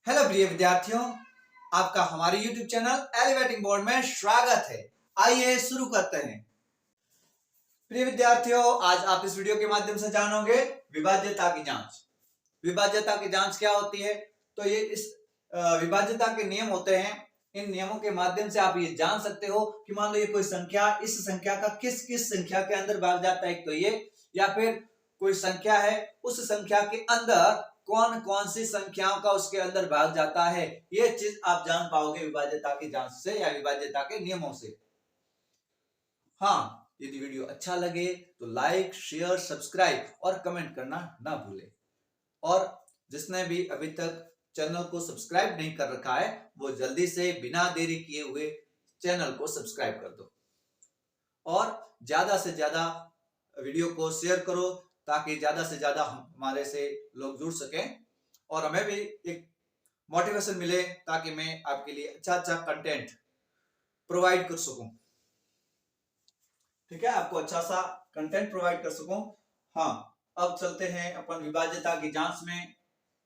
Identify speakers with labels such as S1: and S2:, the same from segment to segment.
S1: Hello प्रिय विद्यार्थियों, आपका हमारे YouTube चैनल एलिवेटिंग बोर्ड में स्वागत है। आइए शुरू करते हैं। प्रिय विद्यार्थियों, आज आप इस वीडियो के माध्यम से जानोगे विभाज्यता की जांच। विभाज्यता की जांच क्या होती है? तो ये इस विभाज्यता के नियम होते हैं। इन नियमों के माध्यम से आप ये जान सकते हो कि मान लो ये कोई संख्या इस संख्या का किस किस संख्या के अंदर भाग जाता है, एक तो ये, या फिर कोई संख्या है उस संख्या के अंदर कौन कौन सी संख्याओं का उसके अंदर भाग जाता है। ये चीज आप जान पाओगे विभाज्यता की जांच से या विभाज्यता के नियमों से। हाँ, यदि वीडियो अच्छा लगे तो लाइक, शेयर, सब्सक्राइब और कमेंट करना ना भूले। और जिसने भी अभी तक चैनल को सब्सक्राइब नहीं कर रखा है वो जल्दी से बिना देरी किए हुए चैनल को सब्सक्राइब कर दो और ज्यादा से ज्यादा वीडियो को शेयर करो ताकि ज्यादा से ज्यादा हमारे से लोग जुड़ सकें और हमें भी एक मोटिवेशन मिले ताकि मैं आपके लिए अच्छा अच्छा कंटेंट प्रोवाइड कर सकूं। ठीक है, आपको अच्छा सा कंटेंट प्रोवाइड कर सकूं। हाँ, अब चलते हैं अपन विभाज्यता की जांच में।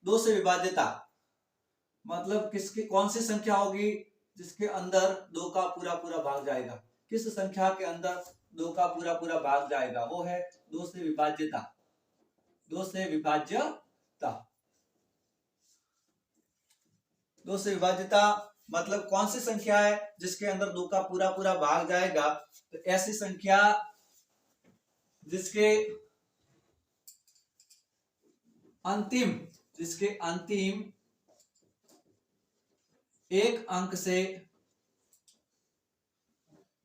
S1: दो से विभाज्यता मतलब किसकी कौन सी संख्या होगी जिसके अंदर दो का पूरा पूरा भाग जाएगा। किस संख्या के अंदर दो का पूरा पूरा भाग जाएगा, वो है दो से विभाज्यता। दो से विभाज्यता, दो से विभाज्यता मतलब कौन सी संख्या है जिसके अंदर दो का पूरा पूरा भाग जाएगा। तो ऐसी संख्या जिसके अंतिम एक अंक से,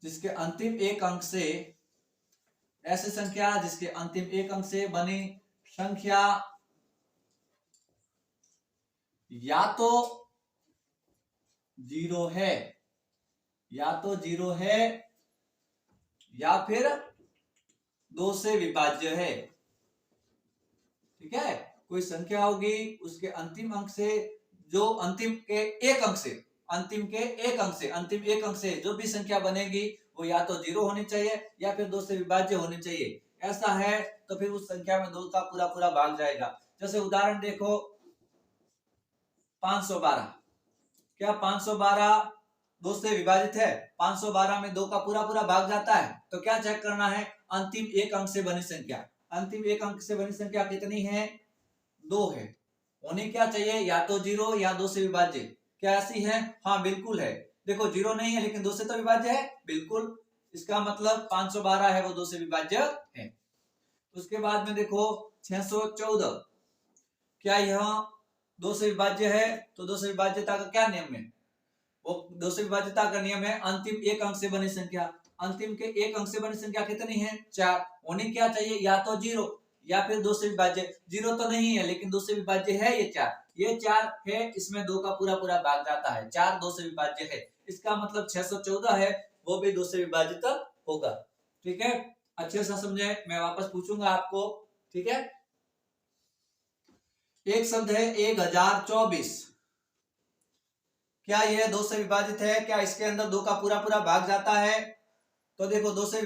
S1: जिसके अंतिम एक अंक से, ऐसी संख्या जिसके अंतिम एक अंक से बनी संख्या या तो जीरो है, या तो जीरो है या फिर दो से विभाज्य है। ठीक है, कोई संख्या होगी उसके अंतिम अंक से, जो अंतिम के एक अंक से, अंतिम एक अंक से जो भी संख्या बनेगी वो या तो जीरो होनी चाहिए या फिर दो से विभाज्य होनी चाहिए। ऐसा है तो फिर उस संख्या में दो का पूरा पूरा भाग जाएगा। जैसे उदाहरण देखो 512, क्या 512 दो से विभाजित है? 512 में दो का पूरा पूरा भाग जाता है। तो क्या चेक करना है? अंतिम एक अंक से बनी संख्या, अंतिम एक अंक से बनी संख्या कितनी है? दो है। होनी क्या चाहिए? या तो जीरो या दो से विभाज्य। क्या ऐसी है? हाँ बिल्कुल है। देखो जीरो नहीं है लेकिन दो से तो विभाज्य है, बिल्कुल। इसका मतलब 512 है वो दो से विभाज्य है। उसके बाद में देखो 614, क्या यह दो से विभाज्य है? तो दो से विभाज्यता का क्या नियम है? वो दो से विभाज्यता का नियम है अंतिम एक अंक से बनी संख्या। अंतिम के एक अंक से बनी संख्या कितनी है? 4। होनी क्या चाहिए? या तो जीरो या फिर दो से विभाज्य। जीरो तो नहीं है लेकिन दो से विभाज्य है ये 4। ये 4 है, इसमें दो का पूरा पूरा भाग जाता है। 4 दो से विभाज्य है, इसका मतलब 614 है वो भी दो से विभाजित होगा। ठीक है, अच्छे से समझे, मैं वापस पूछूंगा आपको। ठीक है, एक शब्द है 1024, क्या यह दो से विभाजित है? क्या इसके अंदर दो का पूरा पूरा भाग जाता है? तो देखो दो से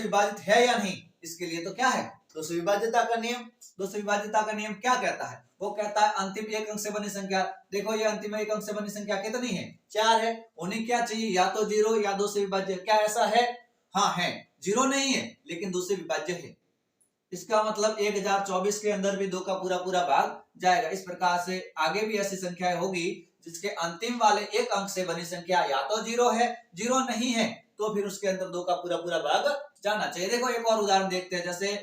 S1: विभाजित है या नहीं, इसके लिए तो क्या है? दो से विभाज्यता का नियम। दो से विभाज्यता का नियम क्या कहता है? वो कहता है अंतिम एक अंक से बनी संख्या। देखो ये अंतिम एक अंक से बनी संख्या कितनी है? 4 है। होनी क्या चाहिए? या तो जीरो या दो से विभाज्य। क्या ऐसा है? हाँ है। जीरो नहीं है लेकिन दो से विभाज्य है। इसका मतलब 1024 के अंदर भी दो का पूरा पूरा भाग जाएगा। इस प्रकार से आगे भी ऐसी संख्याएं होगी जिसके अंतिम वाले एक अंक से बनी संख्या या तो जीरो है, जीरो नहीं है तो फिर उसके अंदर दो का पूरा पूरा भाग जाना चाहिए। देखो एक और उदाहरण देखते हैं, जैसे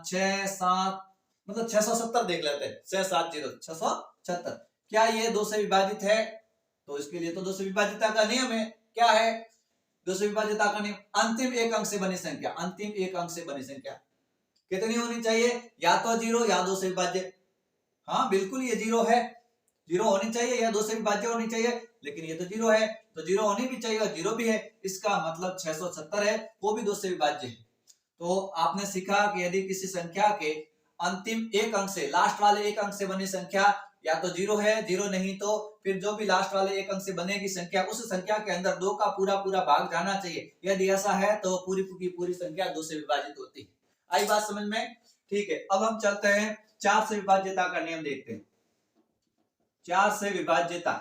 S1: 6-7 मतलब 670 देख लेते हैं। 670 क्या ये दो से विभाजित है? तो इसके लिए तो दो से विभाजिता का नियम है। क्या है दो से विभाजिता का नियम? अंतिम एक अंक से बनी संख्या, अंतिम एक अंक से बनी संख्या कितनी होनी चाहिए? या तो जीरो या दो से विभाज्य। हाँ बिल्कुल ये जीरो है, जीरो होनी चाहिए या दो से विभाज्य होनी चाहिए, लेकिन ये तो जीरो है तो जीरो होनी भी चाहिए और जीरो भी है। इसका मतलब 670 है वो भी दो से विभाज्य है। तो आपने सीखा कि यदि किसी संख्या के अंतिम एक अंक से, लास्ट वाले एक अंक से बनी संख्या या तो जीरो है, जीरो नहीं तो फिर जो भी लास्ट वाले एक अंक से बनेगी संख्या उस संख्या के अंदर दो का पूरा पूरा भाग जाना चाहिए। यदि ऐसा है तो पूरी की पूरी संख्या दो से विभाजित होती है। आई बात समझ में? ठीक है, अब हम चलते हैं 4 से विभाज्यता का नियम देखते हैं। 4 से विभाज्यता,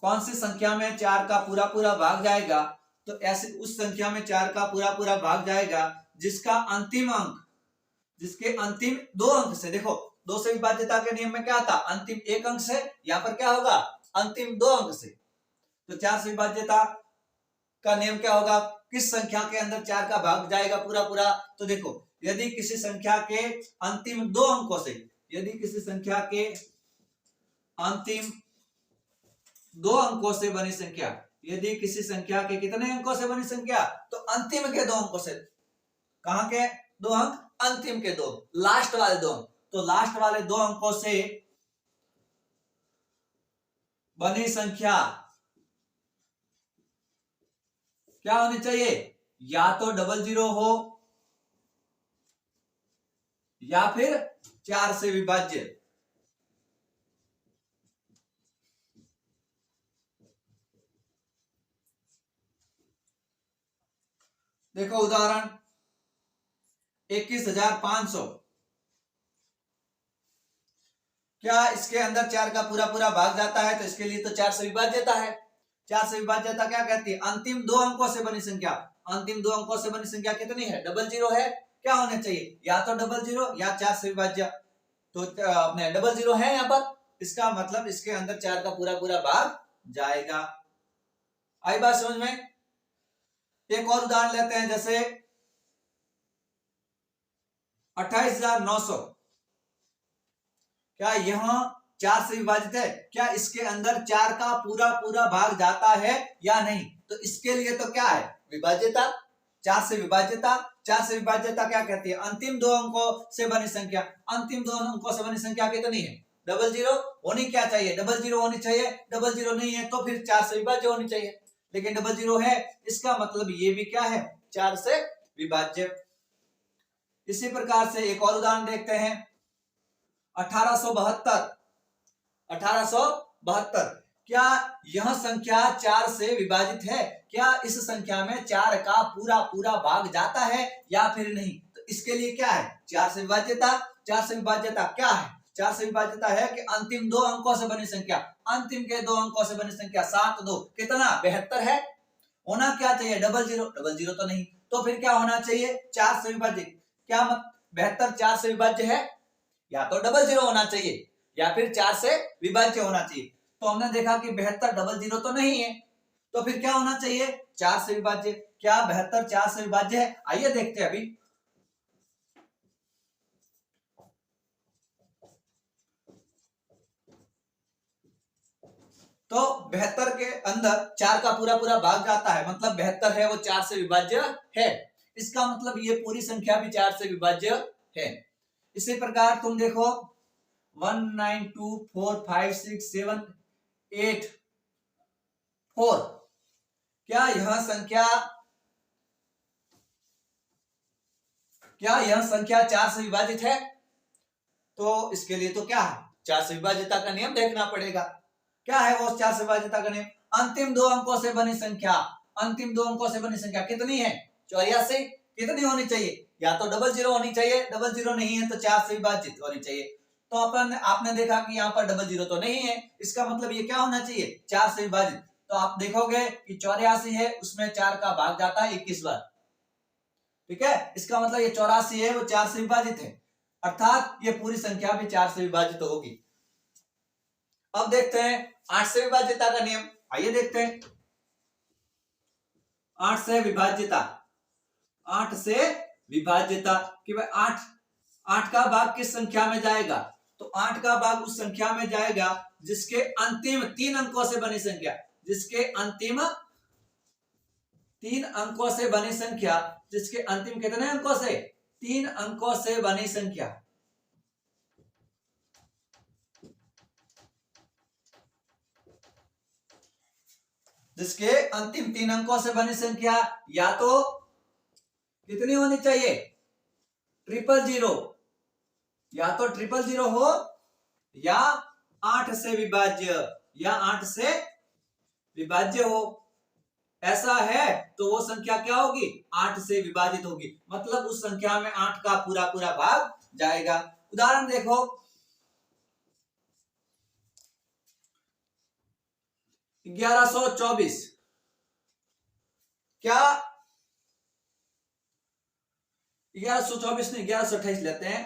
S1: कौन सी संख्या में 4 का पूरा पूरा भाग जाएगा, तो ऐसे उस संख्या में 4 का पूरा पूरा भाग जाएगा जिसका अंतिम अंक, जिसके अंतिम 2 अंक से, देखो 2 से विभाज्यता के नियम में क्या था, अंतिम 1 अंक से, यहां पर क्या होगा, अंतिम 2 अंक से। तो 4 से विभाज्यता का नियम क्या होगा, किस संख्या के अंदर 4 का भाग जाएगा पूरा पूरा, तो देखो यदि किसी संख्या के अंतिम 2 अंकों से, यदि किसी संख्या के अंतिम 2 अंकों से बनी संख्या, यदि किसी संख्या के कितने अंकों से बनी संख्या, तो अंतिम के 2 अंकों से, कहां के 2 अंक, अंतिम के 2, लास्ट वाले 2 अंक, तो लास्ट वाले 2 अंकों से बनी संख्या क्या होनी चाहिए, या तो 00 हो या फिर 4 से विभाज्य। देखो उदाहरण 21,500, क्या इसके अंदर 4 का पूरा पूरा भाग जाता है, तो इसके लिए तो 4 से विभाज्यता है। 4 से विभाज्यता क्या कहती है, अंतिम 2 अंकों से बनी संख्या, अंतिम 2 अंकों से बनी संख्या कितनी है, 00 है, क्या होने चाहिए, या तो 00 या 4 से विभाज्य, तो अपने 00 है यहाँ पर, इसका मतलब इसके अंदर 4 का पूरा पूरा भाग जाएगा। आई बात समझ में। एक और उदाहरण लेते हैं, जैसे 28,900, क्या यह 4 से विभाजित है, क्या इसके अंदर 4 का पूरा पूरा भाग जाता है या नहीं, तो इसके लिए तो क्या है, विभाज्यता, 4 से विभाज्यता। 4 से विभाज्यता क्या कहती है, अंतिम 2 अंकों से बनी संख्या, अंतिम 2 अंकों से बनी संख्या कितनी है, 00 होनी क्या चाहिए, 00 होनी चाहिए, 00 नहीं है तो फिर 4 से विभाज्य होनी चाहिए, लेकिन 00 है, इसका मतलब ये भी क्या है, 4 से विभाज्य। इसी प्रकार से एक और उदाहरण देखते हैं, 1872, क्या यह संख्या 4 से विभाजित है, क्या इस संख्या में 4 का पूरा पूरा भाग जाता है या फिर नहीं, तो इसके लिए क्या है, 4 से विभाज्यता। 4 से विभाज्यता क्या है, 4 से विभाज्यता है कि अंतिम 2 अंकों से बनी संख्या, अंतिम के 2 अंकों से बनी संख्या 7 2 कितना 72 है, होना क्या चाहिए, 00 तो नहीं, तो फिर क्या होना चाहिए, 4 से विभाज्य, क्या 72 4 से विभाज्य है, या तो 00 होना चाहिए या फिर 4 से विभाज्य होना चाहिए। तो हमने देखा कि 72 00 तो नहीं है, तो फिर क्या होना चाहिए, 4 से विभाज्य। क्या 72 4 से विभाज्य है, आइए देखते हैं अभी। तो 72 के अंदर 4 का पूरा पूरा भाग जाता है, मतलब 72 है वो 4 से विभाज्य है, इसका मतलब ये पूरी संख्या भी 4 से विभाज्य है। इसी प्रकार तुम देखो 1 9 2 4 5 6 7 8 4, क्या यह संख्या 4 से विभाजित है, तो इसके लिए तो क्या है, 4 से विभाज्यता का नियम देखना पड़ेगा। क्या है वो 4 से विभाज्यता का नियम, अंतिम 2 अंकों से बनी संख्या, अंतिम 2 अंकों से बनी संख्या कितनी है, 84, कितनी होनी चाहिए, या तो 00 होनी चाहिए, 00 नहीं है तो 4 से विभाजित होनी चाहिए। तो आपने देखा कि यहाँ पर 00 तो नहीं है, इसका मतलब ये क्या होना चाहिए, 4 से विभाजित। तो आप देखोगे कि 84 है, उसमें 4 का भाग जाता है 21 बार, ठीक है, इसका मतलब ये 84 है वो 4 से विभाजित है, अर्थात ये पूरी संख्या भी 4 से विभाजित होगी। अब देखते हैं 8 से विभाज्यता का नियम, आइए देखते हैं 8 से विभाज्यता। 8 से विभाज्यता कि भाई 8 का भाग किस संख्या में जाएगा, तो 8 का भाग उस संख्या में जाएगा जिसके अंतिम 3 अंकों से बनी संख्या, जिसके अंतिम 3 अंकों से बनी संख्या, जिसके अंतिम कितने अंकों से, 3 अंकों से बनी संख्या, जिसके अंतिम 3 अंकों से बनी संख्या या तो कितनी होनी चाहिए, 000, या तो 000 हो या 8 से विभाज्य, या 8 से विभाज्य हो, ऐसा है तो वो संख्या क्या होगी, 8 से विभाजित होगी, मतलब उस संख्या में 8 का पूरा पूरा भाग जाएगा। उदाहरण देखो 1124। क्या 1124 नहीं, 1128 लेते हैं।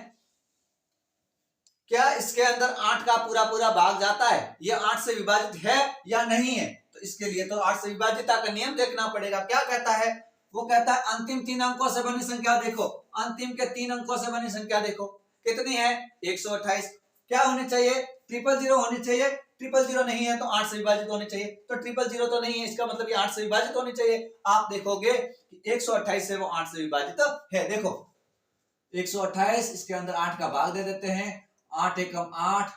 S1: क्या इसके अंदर 8 का पूरा पूरा भाग जाता है? ये 8 से विभाजित है या नहीं है? तो इसके लिए तो 8 से विभाजितता का नियम देखना पड़ेगा। क्या कहता है? वो कहता है अंतिम 3 अंकों से बनी संख्या देखो। अंतिम के 3 अंकों से बनी संख्या देखो कितनी है? 128। क्या होनी चाहिए? 000 होनी चाहिए। 000 नहीं है तो 8 से विभाजित होनी चाहिए। तो 000 तो नहीं है, इसका मतलब ये 8 से विभाजित होनी चाहिए। आप देखोगे कि 128 से वो 8 से विभाजित है। देखो 128, इसके अंदर 8 का भाग दे देते हैं। 8 एकम 8,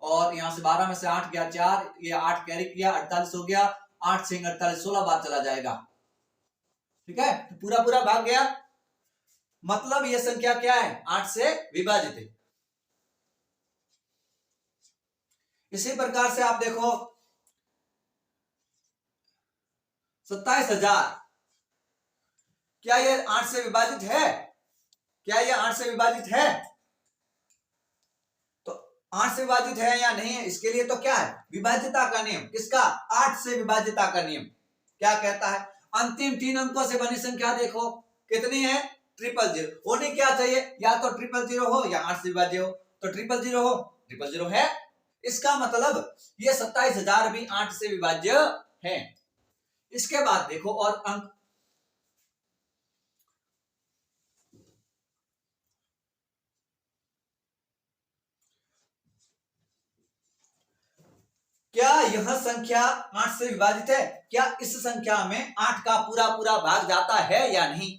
S1: और यहां से 12 में से 8 गया 4, ये 8 कैरी किया, 48 हो गया। 8 से 48, 16 बार चला जाएगा। ठीक है, तो पूरा पूरा भाग गया, मतलब ये संख्या क्या है? 8 से विभाजित है। इसी प्रकार से आप देखो 27,000, क्या ये 8 से विभाजित है? क्या ये 8 से विभाजित है? तो 8 से विभाजित है या नहीं है, इसके लिए तो क्या है? विभाज्यता का नियम। किसका? 8 से विभाज्यता का नियम। क्या कहता है? अंतिम 3 अंकों से बनी संख्या देखो कितनी है? 000। होनी क्या चाहिए? या तो 000 हो या 8 से विभाज्य हो। तो 000 हो, 000 है। इसका मतलब ये 27,000 भी 8 से विभाज्य है। इसके बाद देखो और अंक, क्या यह संख्या 8 से विभाजित है? क्या इस संख्या में 8 का पूरा पूरा भाग जाता है या नहीं?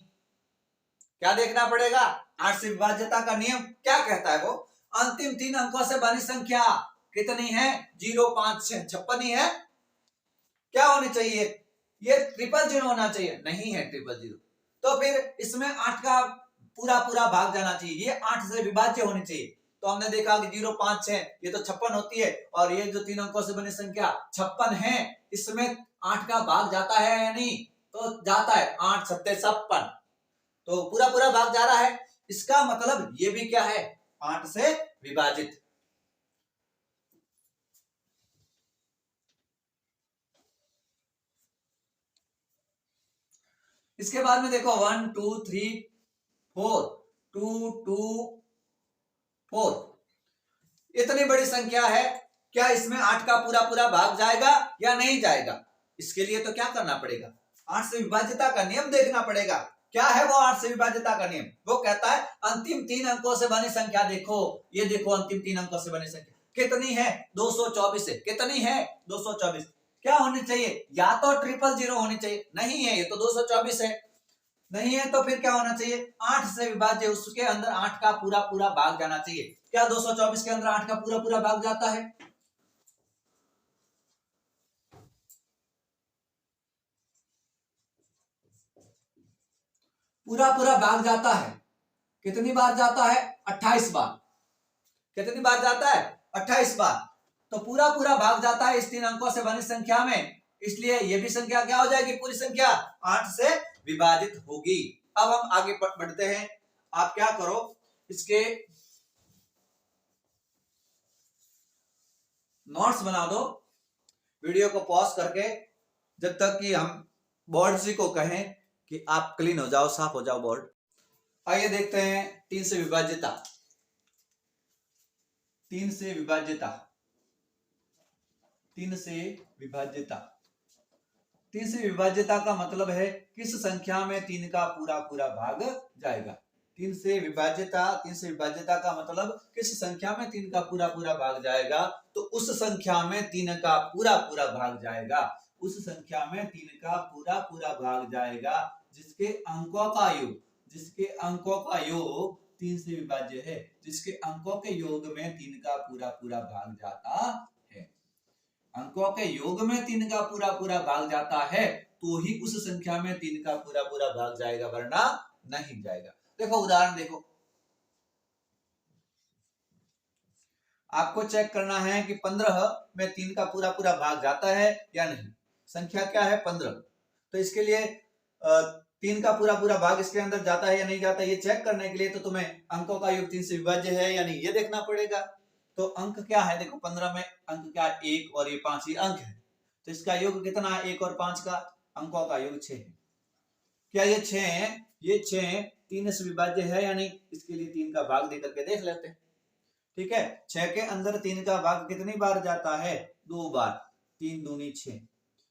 S1: क्या देखना पड़ेगा? 8 से विभाज्यता का नियम क्या कहता है? वो अंतिम 3 अंकों से बनी संख्या कितनी है? 0, 5, 6, 56 ही है। क्या होनी चाहिए? ये 000 होना चाहिए, नहीं है 000। तो फिर इसमें 8 का पूरा पूरा भाग जाना चाहिए, ये 8 से विभाज्य होनी चाहिए। तो हमने देखा कि 0, 5, 6 ये तो 56 होती है, और ये जो 3 अंकों से बनी संख्या 56 है, इसमें 8 का भाग जाता है या नहीं? तो जाता है, 8 सत्ते 56, तो पूरा पूरा भाग जा रहा है। इसका मतलब ये भी क्या है? 8 से विभाजित। इसके बाद में देखो 1, 2, 3, 4, 2, 2, 4, इतनी बड़ी संख्या है। क्या इसमें 8 का पूरा पूरा भाग जाएगा या नहीं जाएगा? इसके लिए तो क्या करना पड़ेगा? 8 से विभाज्यता का नियम देखना पड़ेगा। क्या है वो 8 से विभाज्यता का नियम? वो कहता है अंतिम 3 अंकों से बनी संख्या देखो। ये देखो अंतिम 3 अंकों से बनी संख्या कितनी है? 224 है। कितनी है? 224। क्या होनी चाहिए? या तो 000 होनी चाहिए, नहीं है, ये तो 224 है। नहीं है तो फिर क्या होना चाहिए? 8 से विभाज्य, उसके अंदर 8 का पूरा पूरा भाग जाना चाहिए। क्या 224 के अंदर 8 का पूरा पूरा भाग जाता है? पूरा पूरा भाग जाता है। कितनी बार जाता है? 28 बार। कितनी बार जाता है? 28 बार। तो पूरा पूरा भाग जाता है इस 3 अंकों से बनी संख्या में, इसलिए ये भी संख्या क्या हो जाएगी? पूरी संख्या 8 से विभाजित होगी। अब हम आगे बढ़ते हैं। आप क्या करो, इसके नोट्स बना दो, वीडियो को पॉज करके, जब तक कि हम बोर्ड जी को कहें कि आप क्लीन हो जाओ, साफ हो जाओ बोर्ड। आइए देखते हैं 3 से विभाज्यता। 3 से विभाज्यता। 3 से विभाज्यता। 3 से विभाज्यता का मतलब है किस संख्या में 3 का पूरा पूरा भाग जाएगा। 3 से विभाज्यता, 3 से विभाज्यता का मतलब किस संख्या में 3 का पूरा पूरा भाग जाएगा। तो उस संख्या में 3 का पूरा पूरा भाग जाएगा। उस संख्या में 3 का पूरा पूरा भाग जाएगा जिसके अंकों का योग, जिसके अंकों का योग 3 से विभाज्य है, जिसके अंकों के योग में 3 का पूरा पूरा भाग जाता है। अंकों के योग में 3 का पूरा पूरा भाग जाता है तो ही उस संख्या में 3 का पूरा पूरा भाग जाएगा, वरना नहीं जाएगा। देखो उदाहरण देखो, आपको चेक करना है कि 15 में 3 का पूरा पूरा भाग जाता है या नहीं। संख्या क्या है? 15। तो इसके लिए 3 का पूरा पूरा भाग इसके अंदर जाता है या नहीं जाता, ये चेक करने के लिए तो तुम्हें अंकों का योग 3 से विभाज्य है या नहीं, ये देखना पड़ेगा। तो अंक क्या है? देखो 15 में अंक क्या है? 1 और ये 5 ही अंक है। तो इसका योग कितना है? 1 और 5 का अंकों का योग 6 है। क्या ये 6 है? ये 6 3 से विभाज्य है या नहीं? इसके लिए 3 का भाग देकर के देख लेते हैं। ठीक है, 6 के अंदर 3 का भाग कितनी बार जाता है? 2 बार। 3 दूनी 6,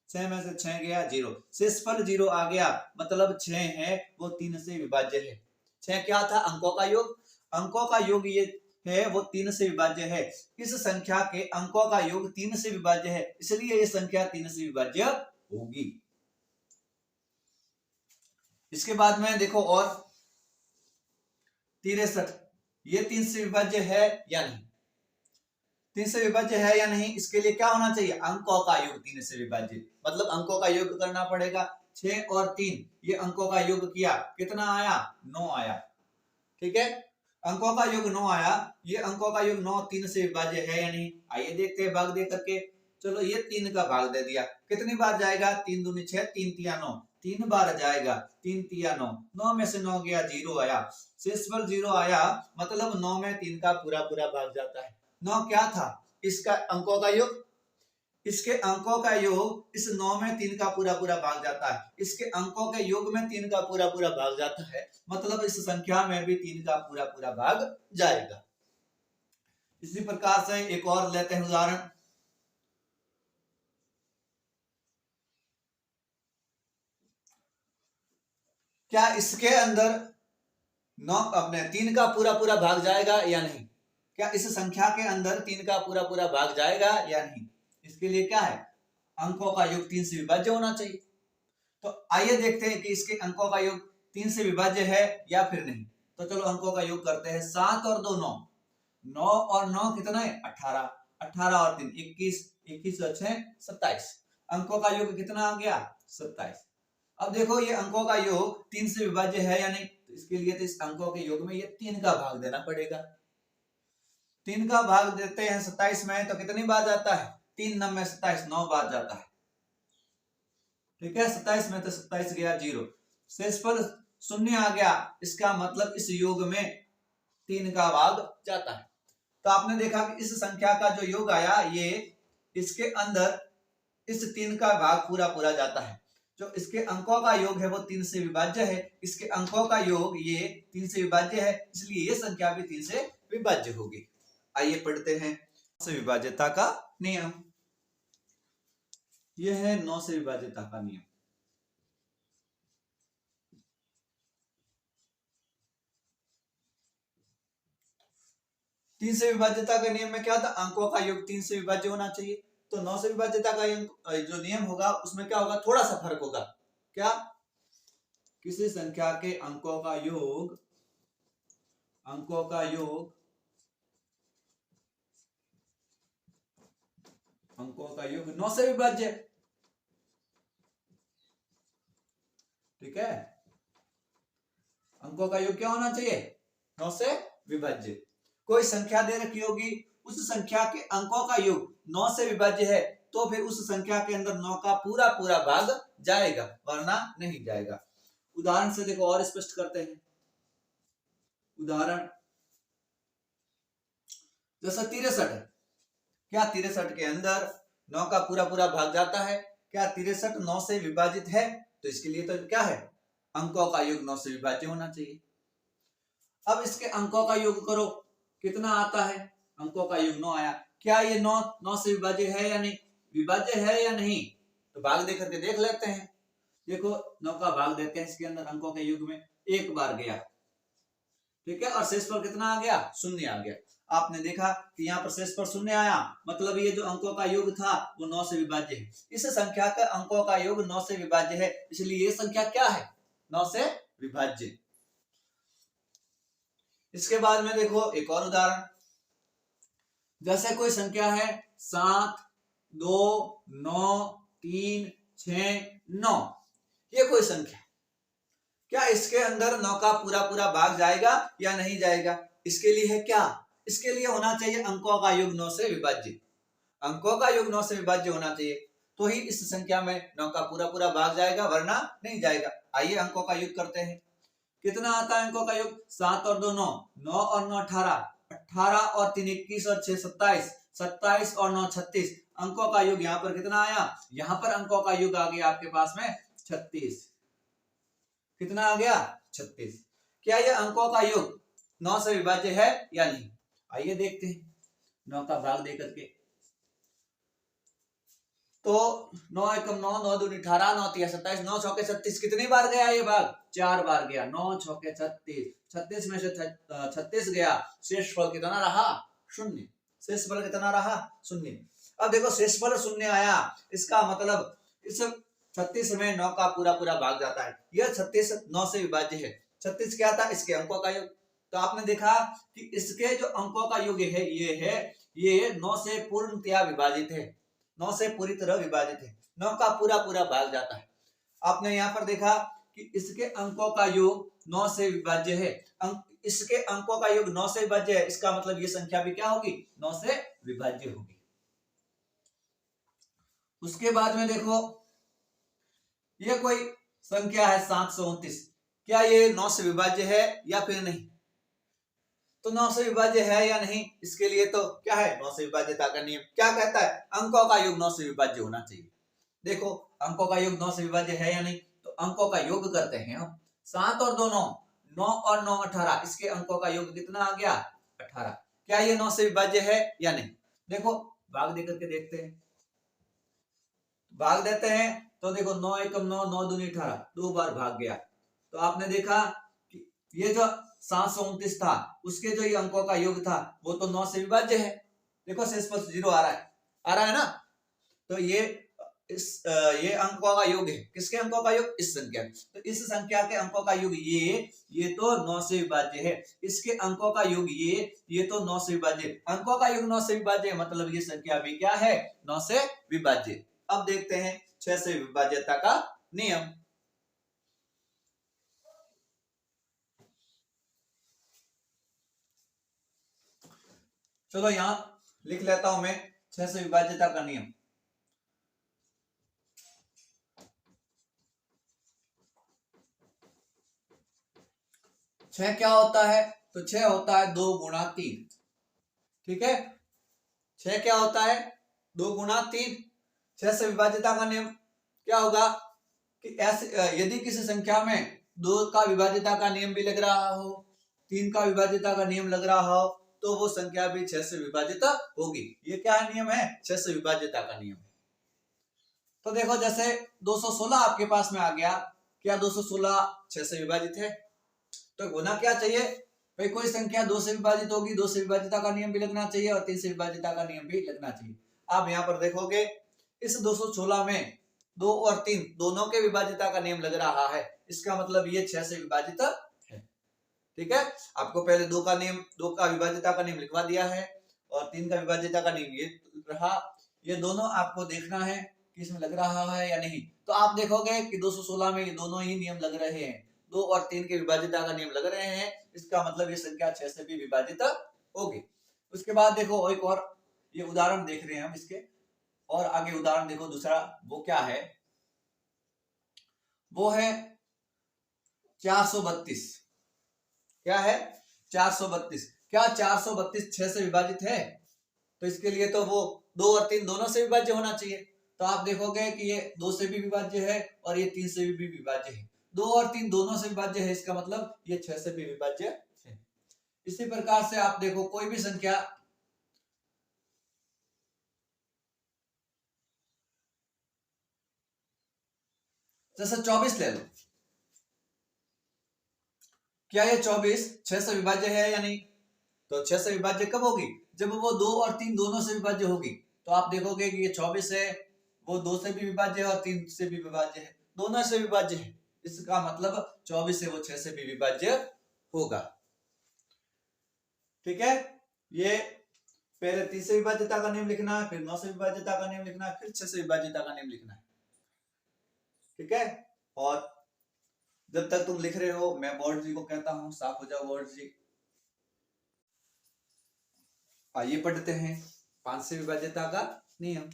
S1: 6 में से 6 गया 0, शेषफल 0 आ गया, मतलब 6 है वो 3 से विभाज्य है। 6 क्या था? अंकों का योग। अंकों का योग ये है वो 3 से विभाज्य है। इस संख्या के अंकों का योग 3 से विभाज्य है, इसलिए ये संख्या 3 से विभाज्य होगी। इसके बाद में देखो और 63, ये 3 से विभाज्य है या नहीं? 3 से विभाज्य है या नहीं, इसके लिए क्या होना चाहिए? अंकों का योग 3 से विभाज्य, मतलब अंकों का योग करना पड़ेगा। 6 और 3 ये अंकों का योग किया, कितना आया? 9 आया। ठीक है, अंकों का योग 9 आया। ये अंकों का योग 9 3 से विभाज्य है या नहीं? आइए देखते हैं भाग दे करके। चलो ये 3 का भाग दे दिया, कितनी बार जाएगा? 3 दूनी 6, 3 तिया 9, 3 बार जाएगा। 3 तिया 9, 9 में से 9 गया 0 आया, शेषफल 0 आया, मतलब 9 में 3 का पूरा पूरा भाग जाता है। 9 क्या था? इसका अंकों का योग, इसके अंकों का योग इस 9 में 3 का पूरा पूरा भाग जाता है, इसके अंकों के योग में 3 का पूरा पूरा भाग जाता है, मतलब इस संख्या में भी 3 का पूरा पूरा भाग जाएगा। इसी प्रकार से एक और लेते हैं उदाहरण। क्या इसके अंदर 9 अपने 3 का पूरा पूरा भाग जाएगा या नहीं? क्या इस संख्या के अंदर 3 का पूरा पूरा भाग जाएगा या नहीं? इसके लिए क्या है? अंकों का योग 3 से विभाज्य होना चाहिए। तो आइए देखते हैं कि इसके अंकों का योग 3 से विभाज्य है या फिर नहीं। तो चलो अंकों का योग करते हैं। 7 और 2 9, 9 और 9 कितना है? 18, 18 और 3 21, 21 और 6 27, अंकों का योग कितना आ गया? 27। अब देखो ये अंकों का योग 3 से विभाज्य है या नहीं, तो इसके लिए तो इस अंकों के योग में ये 3 का भाग देना पड़ेगा। 3 का भाग देते हैं 27 में, तो कितनी बार जाता है? 3 9 में 27, 9 बार जाता है। ठीक है, 27 में तो 27 गया 0, शेषफल 0 आ गया, इसका मतलब इस योग में 3 का भाग जाता है। तो आपने देखा कि इस संख्या का जो योग आया, ये इसके अंदर इस 3 का भाग पूरा पूरा जाता है। जो इसके अंकों का योग है वो 3 से विभाज्य है, इसके अंकों का योग ये 3 से विभाज्य है, इसलिए ये संख्या भी 3 से विभाज्य होगी। आइए पढ़ते हैं 9 से विभाज्यता का नियम। यह है 9 से विभाज्यता का नियम। तीन से विभाज्यता के नियम में क्या था? अंकों का योग 3 से विभाज्य होना चाहिए। तो 9 से विभाज्यता का जो नियम होगा उसमें क्या होगा? थोड़ा सा फर्क होगा। क्या? किसी संख्या के अंकों का योग 9 से विभाज्य। ठीक है, अंकों का योग क्या होना चाहिए? 9 से विभाज्य। कोई संख्या दे रखी होगी, उस संख्या के अंकों का योग 9 से विभाज्य है, तो फिर उस संख्या के अंदर 9 का पूरा पूरा भाग जाएगा, वरना नहीं जाएगा। उदाहरण से देखो और स्पष्ट करते हैं। उदाहरण जैसा 63 है, क्या 63 के अंदर 9 का पूरा पूरा भाग जाता है? क्या 63 9 से विभाजित है? तो इसके लिए तो क्या है? अंकों का योग 9 से विभाज्य होना चाहिए। अब इसके अंकों का योग करो, कितना आता है? अंकों का योग 9 आया। क्या ये 9 से विभाज्य है या नहीं? विभाज्य है या नहीं? तो भाग दे करके देख लेते हैं। देखो 9 का भाग देते हैं, इसके अंदर अंकों के योग में 1 बार गया। ठीक है, और शेषफल कितना आ गया? 0 आ गया। आपने देखा कि यहाँ पर शेषफल 0 आया, मतलब ये जो अंकों का योग था वो 9 से विभाज्य है। इस संख्या का अंकों का योग 9 से विभाज्य है, इसलिए ये संख्या क्या है? 9 से विभाज्य। इसके बाद में देखो एक और उदाहरण। जैसे कोई संख्या है 7 2 9 3 6 9, ये कोई संख्या, क्या इसके अंदर 9 का पूरा पूरा भाग जाएगा या नहीं जाएगा? इसके लिए है क्या? इसके लिए होना चाहिए अंकों का योग 9 से विभाज्य। अंकों का योग 9 से विभाज्य होना चाहिए, तो ही इस संख्या में 9 का पूरा पूरा भाग जाएगा, वरना नहीं जाएगा। आइए अंकों का योग करते हैं। कितना आता है अंकों का योग? 7 और 2 9, 9 और 9 18, 18 और 3 21 और 6 27, 27 और 9 36, अंकों का योग यहाँ पर कितना आया, यहाँ पर अंकों का योग आ गया आपके पास में 36। कितना आ गया 36। क्या ये अंकों का योग 9 से विभाज्य है या नहीं, आइए देखते हैं 9 का भाग देकर के। तो 9 एकम 9, 9 दूनी 18, 9 तिया 27, 9 चौके 36, कितनी बार गया ये भाग, 4 बार गया। 9 चौके 36, 36 में से 36 गया, शेष फल कितना रहा, शून्य। शेष फल कितना रहा, शून्य। अब देखो शेष फल शून्य आया, इसका मतलब इस 36 में 9 का पूरा पूरा भाग जाता है। यह 36 9 से विभाज्य है। 36 क्या था, इसके अंकों का योग। तो आपने देखा कि इसके जो अंकों का योग है ये 9 से पूर्णतया विभाजित है, 9 से पूरी तरह विभाजित है, 9 का पूरा पूरा भाग जाता है। आपने यहाँ पर देखा कि इसके अंकों का योग 9 से विभाज्य है, इसके अंकों का योग 9 से विभाज्य है, इसका मतलब ये संख्या भी क्या होगी, 9 से विभाज्य होगी। उसके बाद में देखो ये कोई संख्या है 729, क्या ये 9 से विभाज्य है या फिर नहीं। तो 9 से विभाज्य है या नहीं, इसके लिए तो क्या है 9 से विभाज्यता का नियम क्या कहता है, अंकों का योग 9 से विभाज्य होना चाहिए। देखो अंकों का योग 9 से विभाज्य है या नहीं, तो अंकों का योग करते हैं हम। 7 और 2 9, 9 और 9 18, इसके अंकों का योग कितना आ गया 18। क्या ये 9 से विभाज्य है या नहीं, देखो भाग देकर के देखते हैं। भाग देते हैं तो देखो 9 एकम 9, 9 दूनी 18, 2 बार भाग गया। तो आपने देखा कि ये जो 729 था उसके जो ये अंकों का योग था वो तो 9 से विभाज्य है। देखो शेष पर 0 आ रहा है ना। तो ये अंकों का योग है, किसके अंकों का योग, इस संख्या। तो इस संख्या के अंकों का योग ये तो 9 से विभाज्य है, इसके अंकों का योग ये तो 9 से विभाज्य, अंकों का योग 9 से विभाज्य, मतलब ये संख्या भी क्या है 9 से विभाज्य। अब देखते हैं 6 से विभाज्यता का नियम। चलो यहां लिख लेता हूं मैं 6 से विभाज्यता का नियम। छह क्या होता है, तो 6 होता है 2 गुणा 3। ठीक है, 6 क्या होता है 2 गुणा 3। 6 से विभाज्यता का नियम क्या होगा कि ऐसे यदि किसी संख्या में 2 का विभाज्यता का नियम भी लग रहा हो, 3 का विभाज्यता का नियम लग रहा हो, तो वो संख्या भी 6 से विभाजित होगी। ये क्या नियम है, 6 से विभाज्यता का नियम। तो देखो जैसे 216 आपके पास में आ गया, क्या 216 6 से विभाजित है, तो होना क्या चाहिए भाई, कोई संख्या 2 से विभाजित होगी, 2 से विभाज्यता का नियम भी लगना चाहिए और 3 से विभाज्यता का नियम भी लगना चाहिए। आप यहाँ पर देखोगे इस 216 में 2 और 3 दोनों के विभाज्यता का नियम लग रहा है, इसका मतलब ये 6 से विभाजित है। ठीक है, आपको पहले 2 का विभाज्यता का नियम लिखवा दिया है और 3 का विभाज्यता का नियम ये रहा। ये दोनों आपको देखना है कि इसमें लग रहा है या नहीं। तो आप देखोगे कि 216 में ये दोनों ही नियम लग रहे हैं, 2 और 3 के विभाज्यता का नियम लग रहे हैं, इसका मतलब ये संख्या 6 से भी विभाजित होगी। उसके बाद देखो एक और ये उदाहरण देख रहे हैं हम इसके, और आगे उदाहरण देखो दूसरा, वो क्या है, वो है 432। क्या है 432। क्या 432 6 से विभाजित है, तो इसके लिए तो वो 2 और 3 दोनों से विभाज्य होना चाहिए। तो आप देखोगे कि ये 2 से भी विभाज्य है और ये 3 से भी विभाज्य है, 2 और 3 दोनों से विभाज्य है, इसका मतलब ये 6 से भी विभाज्य है। इसी प्रकार से आप देखो कोई भी संख्या जैसे 24 ले लो, क्या ये 24 6 से विभाज्य है या नहीं, तो 6 से विभाज्य कब होगी, जब वो 2 और 3 दोनों से विभाज्य होगी। तो आप देखोगे कि ये 24 है, वो 2 से भी विभाज्य है और 3 से भी विभाज्य है, दोनों से विभाज्य है, इसका मतलब 24 से वो 6 से भी विभाज्य होगा। ठीक है, ये पहले 3 से विभाज्यता का नियम लिखना है, फिर 9 से विभाज्यता का नियम लिखना है, फिर 6 से विभाज्यता का नियम लिखना है। ठीक है, और जब तक तुम लिख रहे हो मैं बोर्ड जी को कहता हूं साफ हो जाओ बोर्ड जी। आइए पढ़ते हैं 5 से विभाज्यता का नियम।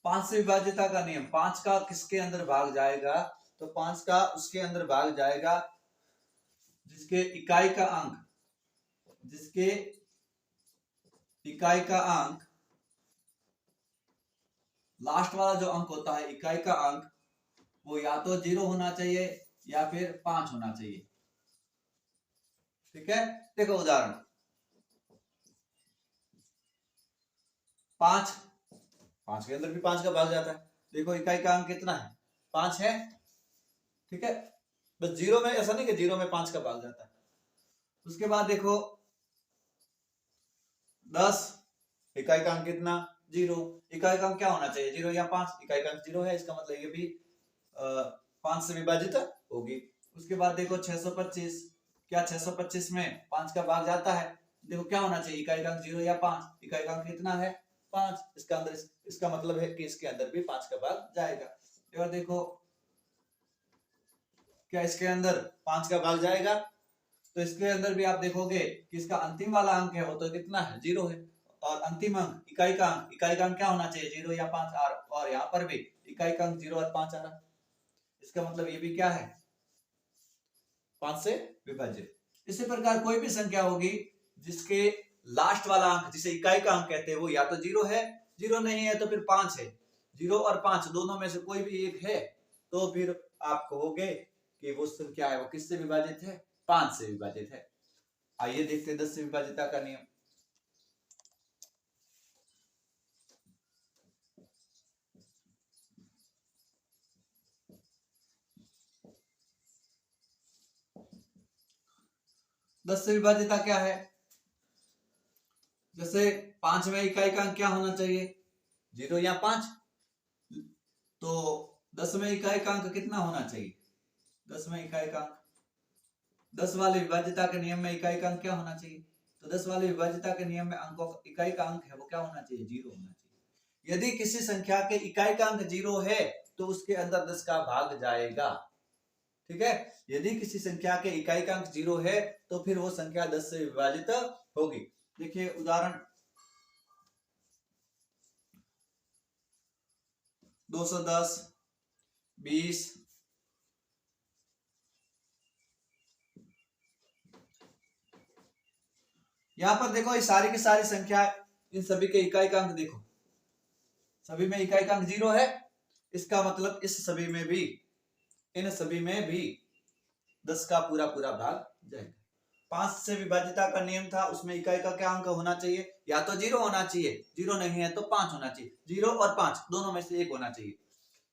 S1: पांच से विभाज्यता का नियम, 5 का किसके अंदर भाग जाएगा, तो 5 का उसके अंदर भाग जाएगा जिसके इकाई का अंक लास्ट वाला जो अंक होता है इकाई का अंक, वो या तो 0 होना चाहिए या फिर 5 होना चाहिए। ठीक है, देखो उदाहरण 5 के अंदर भी 5 का भाग जाता है। देखो इकाई का अंक कितना है, 5 है। ठीक है, बस 0 में ऐसा नहीं कि 0 में 5 का भाग जाता है। उसके बाद देखो 10, इकाई का अंक कितना, 0। इकाई का अंक क्या होना चाहिए, 0 या 5। इकाई का अंक 0 है, इसका मतलब ये भी 5 से विभाजित होगी। उसके बाद देखो 625, क्या 625 में 5 का भाग जाता है। देखो क्या होना चाहिए, इकाई का अंक 0 या 5। इकाई का अंक कितना है, 5। इसका अंदर इसका मतलब है कि इसके अंदर भी 5 का भाग जाएगा। और देखो क्या इसके अंदर 5 का भाग जाएगा, तो इसके अंदर भी आप देखोगे कि इसका अंतिम वाला अंक है वो तो कितना है, 0 है। और अंतिम अंक इकाई का अंक क्या होना चाहिए, 0 या 5। और यहाँ पर भी इकाई का अंक 0 और 5 आ रहा। इसका मतलब ये भी क्या है, 5 से विभाजित। इसी प्रकार कोई भी संख्या होगी जिसके लास्ट वाला अंक जिसे इकाई का अंक कहते हैं वो या तो 0 है, 0 नहीं है तो फिर 5 है। 0 और 5 दोनों में से कोई भी एक है तो फिर आप कहोगे कि वो संख्या है वो किससे विभाजित है, 5 से विभाजित है। आइए देखते हैं 10 से विभाजिता का नियम। दस से विभाजिता क्या है, जैसे 5 में इकाई का अंक क्या होना चाहिए, 0 या 5। तो 10 में इकाई का अंक कितना होना चाहिए, 10 में इकाई का अंक 10 वाले विभाजिता के नियम में इकाई का अंक क्या होना चाहिए, तो 10 वाले विभाजिता के नियम में अंकों इकाई का अंक है वो क्या होना चाहिए, 0 होना चाहिए। यदि किसी संख्या के इकाई का अंक 0 है तो उसके अंदर 10 का भाग जाएगा। ठीक है, यदि किसी संख्या के इकाई का अंक 0 है तो फिर वो संख्या 10 से विभाजित होगी। देखिए उदाहरण 210, 20, यहां पर देखो ये सारी की सारी संख्या, इन सभी के इकाई का अंक देखो, सभी में इकाई का अंक 0 है। इसका मतलब इन सभी में भी 10 का पूरा पूरा भाग जाएगा। 5 से विभाजिता का नियम था, उसमें इकाई का क्या अंक होना चाहिए, या तो 0 होना चाहिए, 0 नहीं है तो 5 होना चाहिए। 0 और 5 दोनों में से एक होना चाहिए।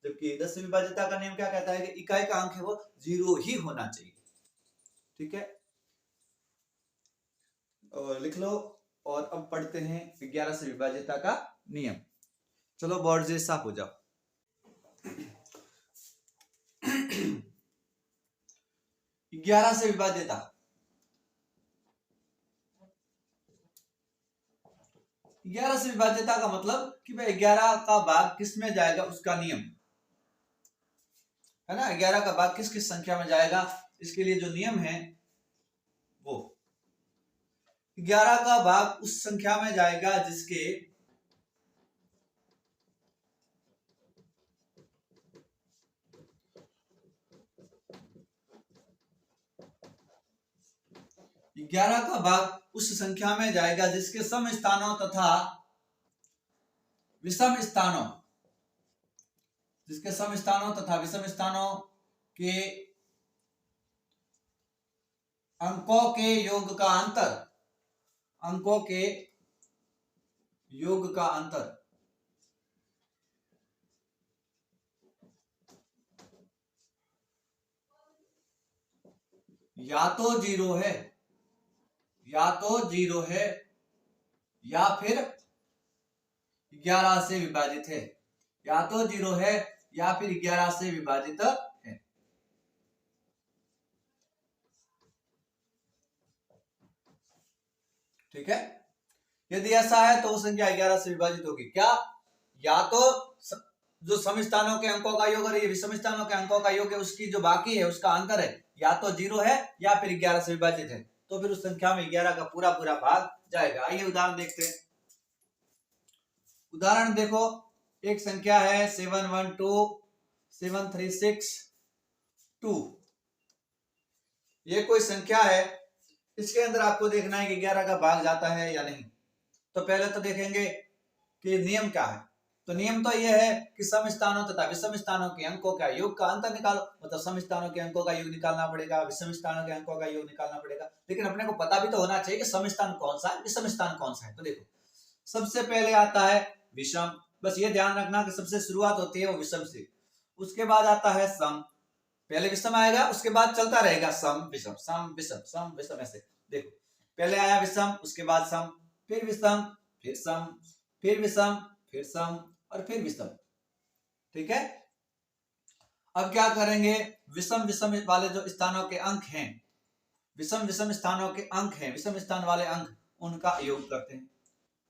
S1: जबकि 10 से विभाजिता का नियम क्या कहता है कि इकाई का अंक है वो 0 ही होना चाहिए। ठीक है, और लिख लो। और अब पढ़ते हैं 11 से विभाजिता का नियम। चलो बोर्ड से साफ हो जाओ। 11 से विभाजिता, 11 से विभाजिता का मतलब कि भाई 11 का भाग किस में जाएगा उसका नियम है ना। 11 का भाग किस किस संख्या में जाएगा, इसके लिए जो नियम है वो 11 का भाग उस संख्या में जाएगा जिसके 11 का भाग उस संख्या में जाएगा जिसके सम स्थानों तथा विषम स्थानों, जिसके सम स्थानों तथा विषम स्थानों के अंकों के योग का अंतर, अंकों के योग का अंतर या तो 0 है, या तो 0 है या फिर 11 से विभाजित है, या तो 0 है या फिर 11 से विभाजित है। ठीक है, यदि ऐसा है तो वो संख्या 11 से विभाजित होगी। क्या, या तो जो सम स्थानों के अंकों का योग और ये विषम स्थानों के अंकों का योग है उसकी जो बाकी है उसका अंतर है, या तो 0 है या फिर 11 से विभाजित है, तो फिर उस संख्या में 11 का पूरा पूरा भाग जाएगा। आइए उदाहरण देखते हैं। उदाहरण देखो, एक संख्या है 712, 736, 2। ये कोई संख्या है, इसके अंदर आपको देखना है कि 11 का भाग जाता है या नहीं। तो पहले तो देखेंगे कि नियम क्या है। तो नियम तो यह है कि सम स्थानों तथा विषम स्थानों के अंकों का योग का अंतर निकालो। मतलब सम स्थानों के अंकों का योग निकालना पड़ेगा, विषम स्थानों के अंकों का योग निकालना पड़ेगा। लेकिन अपने को पता भी तो होना चाहिए कि सम स्थान कौन सा है, विषम स्थान कौन सा है। तो देखो, सबसे पहले आता है विषम। बस ये ध्यान रखना कि सबसे शुरुआत होती है वो विषम से, उसके बाद आता है सम। पहले विषम आएगा, उसके बाद चलता रहेगा सम विषम सम विषम सम विषम, ऐसे। देखो, पहले आया विषम, उसके बाद सम, फिर विषम, फिर सम, फिर विषम, फिर सम और फिर विषम। ठीक है। अब क्या करेंगे, विषम विषम वाले जो स्थानों के अंक हैं, विषम विषम स्थानों के अंक हैं, विषम स्थान वाले अंक, उनका योग करते हैं।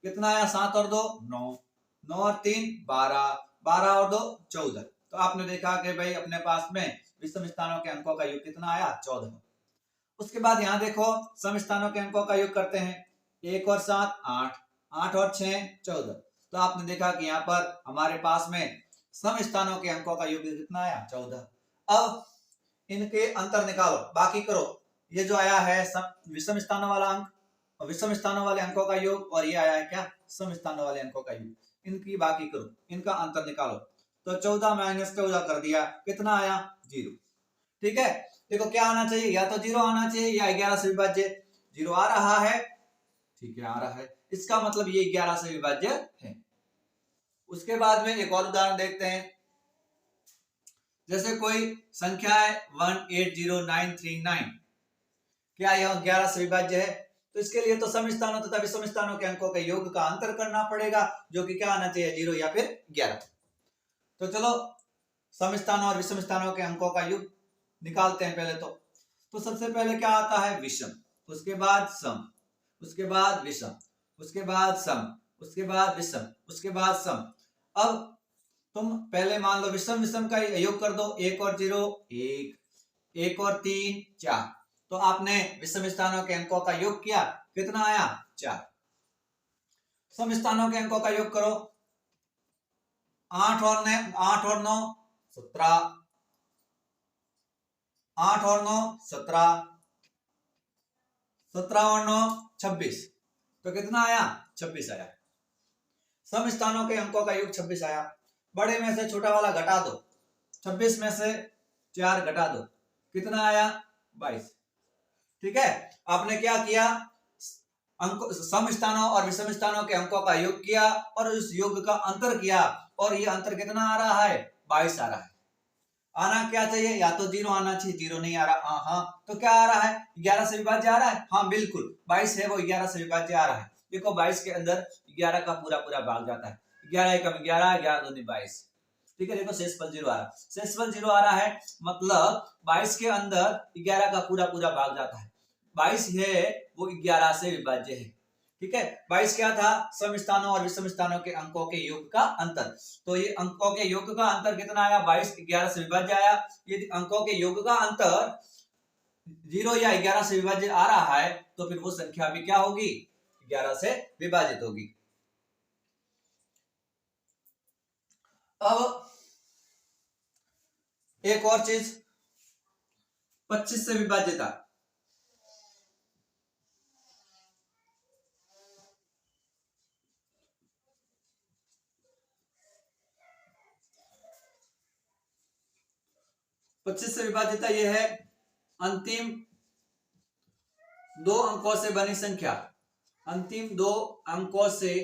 S1: कितना आया, 7 और 2 9, 9 और 3 12, 12 और 2 14। तो आपने देखा कि भाई अपने पास में विषम स्थानों के अंकों का योग कितना आया, 14। उसके बाद यहाँ देखो, सम स्थानों के अंकों का योग करते हैं। 1 और 7 8, 8 और 6 14। तो आपने देखा कि यहाँ पर हमारे पास में सम स्थानों के अंकों का योग कितना आया, 14। अब इनके अंतर निकालो, बाकी करो। ये जो आया है विषम स्थानों वाला अंक, विषम स्थानों वाले अंकों का योग, और ये आया है क्या, सम स्थानों वाले अंकों का योग। इनकी बाकी करो, इनका अंतर निकालो। तो 14 माइनस 14 कर दिया, कितना आया, 0। ठीक है। देखो क्या आना चाहिए, या तो 0 आना चाहिए या 11 से विभाज्य। 0 आ रहा है, ठीक है, आ रहा है, इसका मतलब ये 11 से विभाज्य है। उसके बाद में एक और उदाहरण देखते हैं। जैसे कोई संख्या है 180939, क्या यह 11 से विभाज्य है? तो इसके लिए तो सम स्थानों तथा विषम स्थानों के अंकों के योग का अंतर करना पड़ेगा, जो कि क्या आना चाहिए, 0 या फिर 11। तो चलो सम स्थानों और विषम स्थानों के अंकों का योग निकालते हैं पहले तो सबसे पहले क्या आता है, विषम, उसके बाद सम, उसके बाद विषम, उसके बाद सम, उसके बाद विषम, उसके बाद सम। अब तुम पहले मान लो विषम विषम का योग कर दो, 1 और 0 1, 1 और 3 4। तो आपने विषम स्थानों के अंकों का योग किया, कितना आया, 4। सम स्थानों के अंकों का योग करो, 8 और 9 17, 8 और 9 17, 17 और 9 26। तो कितना आया, 26 आया। सम स्थानों के अंकों का योग 26 आया। बड़े में से छोटा वाला घटा दो, 26 में से 4 घटा दो, कितना आया, 22। ठीक है। आपने क्या किया, अंक सम स्थानों और विषम स्थानों के अंकों का योग किया और उस योग का अंतर किया, और ये अंतर कितना आ रहा है, 22 आ रहा है। आना क्या चाहिए, या तो 0 आना चाहिए, 0 नहीं आ रहा। हाँ, तो क्या आ रहा है, 11 से विभाज्य आ रहा है। हाँ बिल्कुल, 22 है वो 11 से विभाज्य आ रहा है। देखो 22 के अंदर 11 का पूरा पूरा भाग जाता है, 11 एकम 11, 11 दूनी 22। ठीक है। देखो शेषफल 0 आ रहा है, शेषफल 0 आ रहा है, मतलब 22 के अंदर 11 का पूरा पूरा भाग जाता है। 22 है वो 11 से विभाज्य है। ठीक है। 22 क्या था, सम स्थानों और विषम स्थानों के अंकों के योग का अंतर। तो ये अंकों के योग का अंतर कितना आया, 22 11 से विभाज्य आया। यदि अंकों के योग का अंतर 0 या 11 से विभाज्य आ रहा है, तो फिर वो संख्या भी क्या होगी, 11 से विभाजित होगी। अब एक और चीज, 25 से विभाज्यता। पच्चीस से विभाज्यता यह है, अंतिम 2 अंकों से बनी संख्या, अंतिम 2 अंकों से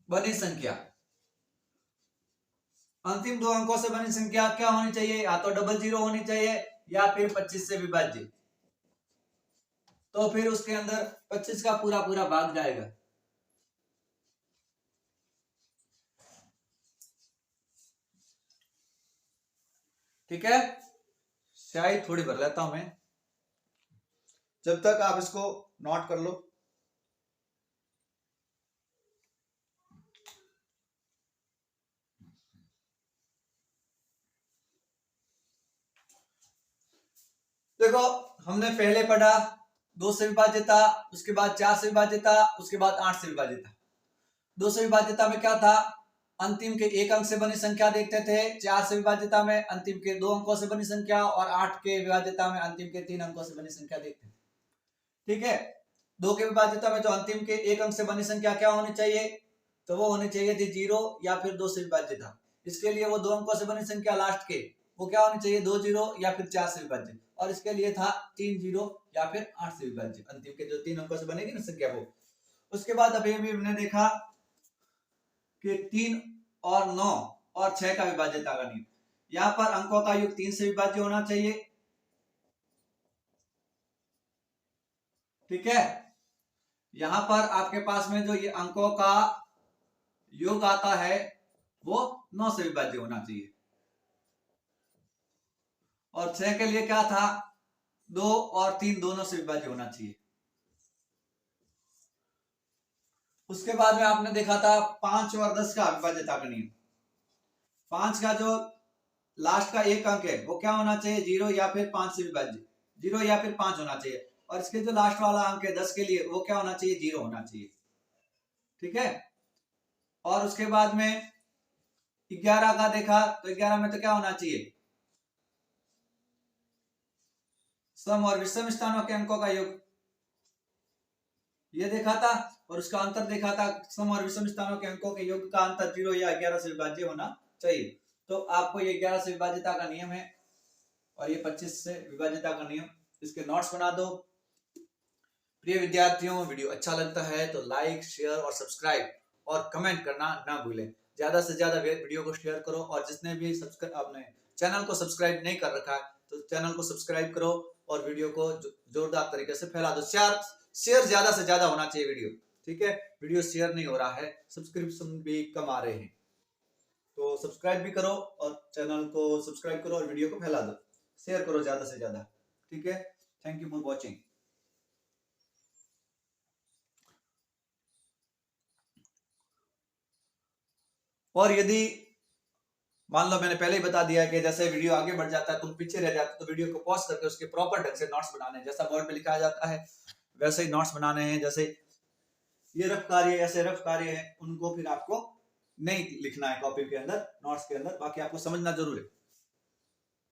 S1: बनी संख्या, अंतिम 2 अंकों से बनी संख्या क्या होनी चाहिए, या तो 00 होनी चाहिए या फिर 25 से विभाज्य। तो फिर उसके अंदर 25 का पूरा पूरा भाग जाएगा। ठीक है। स्याही थोड़ी भर लेता हूं मैं, जब तक आप इसको नोट कर लो। देखो हमने पहले पढ़ा 2 से विभाज्यता, उसके बाद 4 से विभाज्यता, उसके बाद 8 से विभाज्यता। 2 से विभाज्यता में क्या था, अंतिम के 1 अंक से बनी संख्या देखते थे। 4 से विभाज्यता में अंतिम के 2 अंकों से बनी संख्या, और 8 के विभाज्यता में अंतिम के 3 अंकों से बनी संख्या देखते थे। ठीक है, 2 के विभाज्यता में तो अंतिम के 1 अंक से बनी संख्या क्या होनी चाहिए, तो वो होनी चाहिए थी 0 या फिर 2 से विभाज्य था। इसके लिए वो 2 अंकों से बनी संख्या लास्ट के वो क्या होनी चाहिए, 2 0 या फिर 4 से विभाज्य, और इसके लिए था 3 0 या फिर 8 से विभाज्य, अंतिम के जो 3 अंकों से बनेगी ना संख्या वो। उसके बाद अभी हमने देखा कि 3 और 9 और 6 का विभाज्यता का नियम। यहाँ पर अंकों का योग 3 से विभाज्य होना चाहिए। ठीक है, यहां पर आपके पास में जो ये अंकों का योग आता है वो 9 से विभाज्य होना चाहिए, और 6 के लिए क्या था, 2 और 3 दोनों से विभाज्य होना चाहिए। उसके बाद में आपने देखा था 5 और 10 का विभाज्यता का नियम। 5 का जो लास्ट का 1 अंक है वो क्या होना चाहिए, 0 या फिर 5 से विभाज्य, 0 या फिर 5 होना चाहिए, और इसके जो लास्ट वाला अंक है 10 के लिए वो क्या होना चाहिए, 0 होना चाहिए। ठीक है, और उसके बाद में 11 का देखा तो 11 में तो क्या होना चाहिए, सम और विषम स्थानों के अंकों का योग, ये देखा था, और उसका अंतर देखा था, सम और विषम स्थानों के अंकों के योग का अंतर 0 या 11 से विभाज्य होना चाहिए। तो आपको ये 11 से विभाज्यता का नियम है, और ये 25 से विभाज्यता का नियम, इसके नोट्स बना दो। प्रिय विद्यार्थियों, वीडियो अच्छा लगता है तो लाइक, शेयर और सब्सक्राइब और कमेंट करना ना भूलें। ज्यादा से ज्यादा शेयर को शेयर करो, और जिसने भी अपने चैनल को सब्सक्राइब नहीं कर रखा है तो चैनल को सब्सक्राइब करो, और वीडियो को जोरदार तरीके से फैला दो। शेयर ज्यादा से ज्यादा होना चाहिए वीडियो। ठीक है, वीडियो शेयर नहीं हो रहा है, सब्सक्रिप्शन भी कम आ रहे हैं, तो सब्सक्राइब भी करो, और चैनल को सब्सक्राइब करो, और वीडियो को फैला दो, शेयर करो ज्यादा से ज्यादा। ठीक है, थैंक यू फॉर वॉचिंग। और यदि मान लो मैंने पहले ही बता दिया कि जैसे वीडियो आगे बढ़ जाता है तुम पीछे रह जाते, तो वीडियो को पॉज करके उसके प्रॉपर ढंग से नोट्स बनाने, जैसा बोर्ड पे लिखा जाता है वैसे ही नोट्स बनाने हैं। जैसे ये रफ कार्य, ऐसे रफ कार्य है, उनको फिर आपको नहीं लिखना है कॉपी के अंदर, नोट्स के अंदर, बाकी आपको समझना जरूर है।